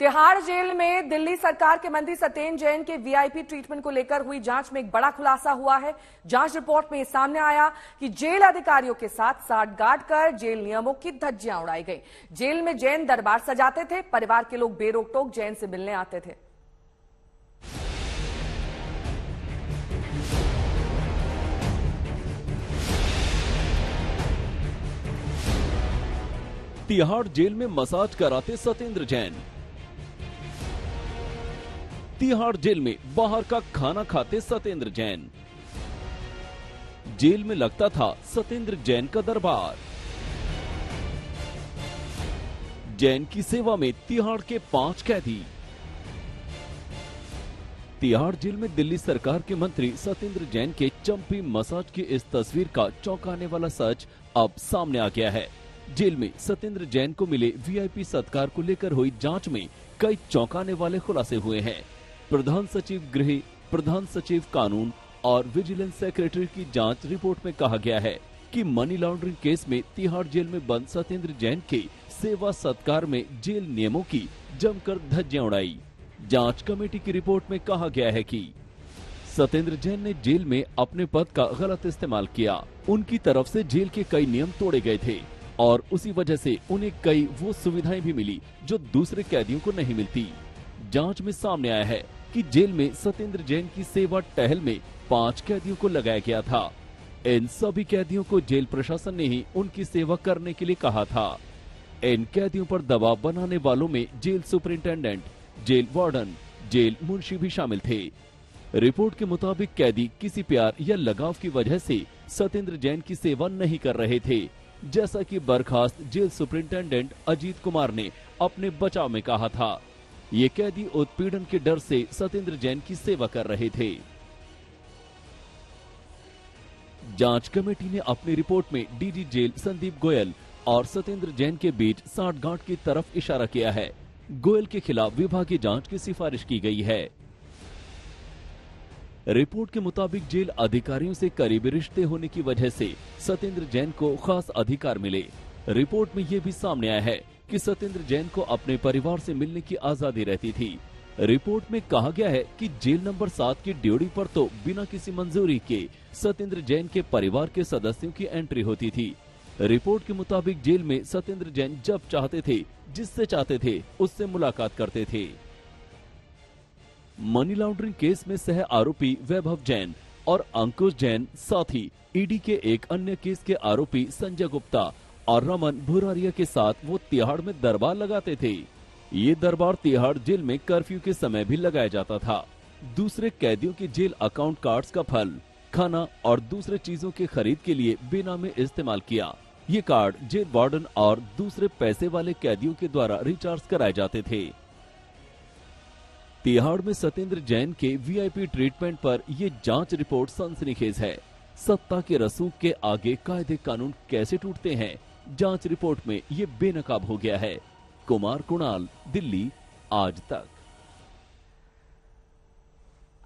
Tihar jail में दिल्ली सरकार के मंत्री सत्येंद्र जैन के वीआईपी ट्रीटमेंट को लेकर हुई जांच में एक बड़ा खुलासा हुआ है। जांच रिपोर्ट में सामने आया कि जेल अधिकारियों के साथ साठगांठ कर जेल नियमों की धज्जियां उड़ाई गई। जेल में जैन दरबार सजाते थे, परिवार के लोग बेरोक टोक जैन से मिलने आते थे। तिहाड़ जेल में मसाज कराते सत्येंद्र जैन। तिहाड़ जेल में बाहर का खाना खाते सत्येंद्र जैन। जेल में लगता था सत्येंद्र जैन का दरबार। जैन की सेवा में तिहाड़ के 5 कैदी। तिहाड़ जेल में दिल्ली सरकार के मंत्री सत्येंद्र जैन के चंपी मसाज की इस तस्वीर का चौंकाने वाला सच अब सामने आ गया है। जेल में सत्येंद्र जैन को मिले वीआईपी सत्कार को लेकर हुई जांच में कई चौंकाने वाले खुलासे हुए हैं। प्रधान सचिव गृह, प्रधान सचिव कानून और विजिलेंस सेक्रेटरी की जांच रिपोर्ट में कहा गया है कि मनी लॉन्ड्रिंग केस में तिहाड़ जेल में बंद सत्येंद्र जैन के सेवा सत्कार में जेल नियमों की जमकर धज्जियां उड़ाई। जांच कमेटी की रिपोर्ट में कहा गया है कि सत्येंद्र जैन ने जेल में अपने पद का गलत इस्तेमाल किया। उनकी तरफ से जेल के कई नियम तोड़े गए थे और उसी वजह से उन्हें कई वो सुविधाएं भी मिली जो दूसरे कैदियों को नहीं मिलती। जांच में सामने आया है कि जेल में सत्येंद्र जैन की सेवा टहल में 5 कैदियों को लगाया गया था। इन सभी कैदियों को जेल प्रशासन ने ही उनकी सेवा करने के लिए कहा था। इन कैदियों पर दबाव बनाने वालों में jail superintendent, jail warden, jail मुंशी भी शामिल थे। रिपोर्ट के मुताबिक कैदी किसी प्यार या लगाव की वजह से सत्येंद्र जैन की सेवा नहीं कर रहे थे, जैसा कि बर्खास्त जेल सुपरिंटेंडेंट अजीत कुमार ने अपने बचाव में कहा था। ये कैदी उत्पीड़न के डर से सत्येंद्र जैन की सेवा कर रहे थे। जांच कमेटी ने अपनी रिपोर्ट में डीजी जेल संदीप गोयल और सत्येंद्र जैन के बीच साठगांठ की तरफ इशारा किया है। गोयल के खिलाफ विभागीय जांच की सिफारिश की गई है। रिपोर्ट के मुताबिक जेल अधिकारियों से करीबी रिश्ते होने की वजह से सत्येंद्र जैन को खास अधिकार मिले। रिपोर्ट में यह भी सामने आया है कि सत्येंद्र जैन को अपने परिवार से मिलने की आजादी रहती थी। रिपोर्ट में कहा गया है कि जेल नंबर 7 की ड्यूटी पर तो बिना किसी मंजूरी के सत्येंद्र जैन के परिवार के सदस्यों की एंट्री होती थी। रिपोर्ट के मुताबिक जेल में सत्येंद्र जैन जब चाहते थे, जिससे चाहते थे, उससे मुलाकात करते थे। मनी लॉन्ड्रिंग केस में सह आरोपी वैभव जैन और अंकुश जैन, साथ ही ईडी के एक अन्य केस के आरोपी संजय गुप्ता और रमन भुरारिया के साथ वो तिहाड़ में दरबार लगाते थे। ये दरबार तिहाड़ जेल में कर्फ्यू के समय भी लगाया जाता था। दूसरे कैदियों के जेल अकाउंट कार्ड्स का फल, खाना और दूसरे चीजों के खरीद के लिए बेनामे इस्तेमाल किया। ये कार्ड जेल वार्डन और दूसरे पैसे वाले कैदियों के द्वारा रिचार्ज कराए जाते थे। तिहाड़ में सत्येंद्र जैन के वीआईपी ट्रीटमेंट पर यह जांच रिपोर्ट सनसनीखेज है। सत्ता के रसूख के आगे कायदे कानून कैसे टूटते हैं, जांच रिपोर्ट में ये बेनकाब हो गया है। कुमार कुणाल, दिल्ली, आज तक।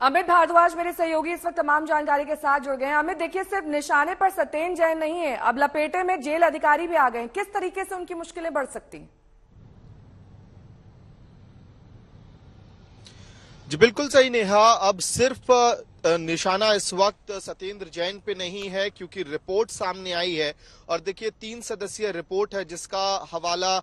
अमित भारद्वाज मेरे सहयोगी इस वक्त तमाम जानकारी के साथ जुड़ गए हैं। अमित, देखिए, सिर्फ निशाने पर सत्येंद्र जैन नहीं है, अब लपेटे में जेल अधिकारी भी आ गए हैं। किस तरीके से उनकी मुश्किलें बढ़ सकती हैं? जी बिल्कुल सही नेहा। अब सिर्फ निशाना इस वक्त सत्येंद्र जैन पे नहीं है, क्योंकि रिपोर्ट सामने आई है और देखिए 3 सदस्यीय रिपोर्ट है जिसका हवाला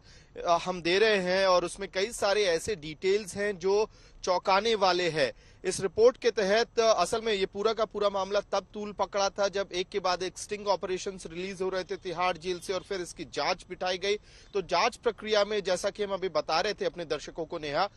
हम दे रहे हैं और उसमें कई सारे ऐसे डिटेल्स हैं जो चौंकाने वाले हैं। इस रिपोर्ट के तहत असल में ये पूरा का पूरा मामला तब तूल पकड़ा था जब एक के बाद एक स्टिंग ऑपरेशंस रिलीज हो रहे थे तिहाड़ जेल से और फिर इसकी जांच बिठाई गई। तो जांच प्रक्रिया में, जैसा कि हम अभी बता रहे थे अपने दर्शकों को नेहा,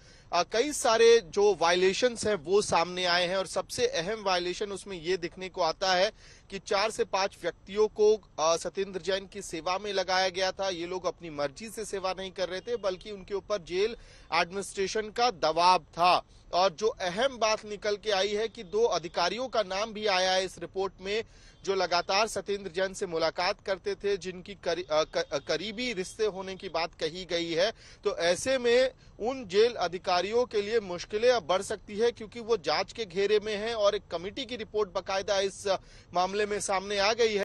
कई सारे जो वायलेशंस हैं वो सामने आए हैं और सबसे अहम वायलेशन उसमें ये दिखने को आता है कि 4 से 5 व्यक्तियों को सत्येंद्र जैन की सेवा में लगाया गया था। ये लोग अपनी मर्जी से सेवा नहीं कर रहे थे, बल्कि उनके ऊपर जेल एडमिनिस्ट्रेशन का दबाव था। और जो अहम बात निकल के आई है कि 2 अधिकारियों का नाम भी आया है इस रिपोर्ट में, जो लगातार सत्येंद्र जैन से मुलाकात करते थे, जिनकी करीबी रिश्ते होने की बात कही गई है। तो ऐसे में उन जेल अधिकारियों के लिए मुश्किलें अब बढ़ सकती है, क्योंकि वो जांच के घेरे में हैं और एक कमेटी की रिपोर्ट बाकायदा इस मामले में सामने आ गई है।